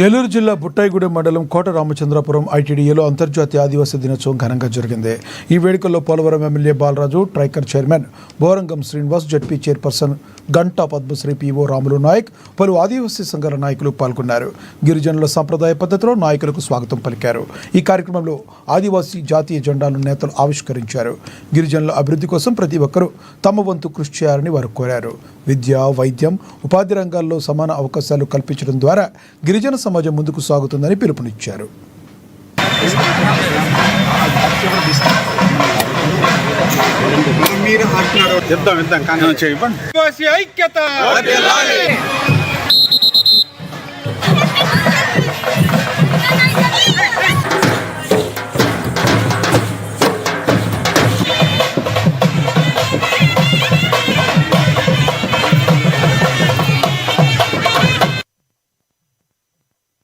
ఏలూరు జిల్లా బుట్టాయిగూడెం మండలం కోట రామచంద్రాపురం ఐటీడీఏలో అంతర్జాతీయ ఆదివాసీ దినోత్సవం ఘనంగా జరిగింది. ఈ వేడుకల్లో Polavaram MLA Balaraju, Tricor chairman Borangam Srinivas, ZP chairperson Ganta Padmasri, PO Ramulu Naik, పలు ఆదివాసీ సంఘాల నాయకులు పాల్గొన్నారు. గిరిజనుల సంప్రదాయ పద్ధతిలో నాయకులకు స్వాగతం పలికారు. ఈ కార్యక్రమంలో ఆదివాసీ జాతీయ జెండాలను నేతలు ఆవిష్కరించారు. గిరిజనుల అభివృద్ధి కోసం ప్రతి ఒక్కరూ తమ వంతు కృషి చేయాలని వారు కోరారు. విద్య, వైద్యం, ఉపాధి రంగాల్లో సమాన అవకాశాలు కల్పించడం ద్వారా గిరిజన సమాజం ముందుకు సాగుతుందని పిలుపునిచ్చారు. ఐక్యత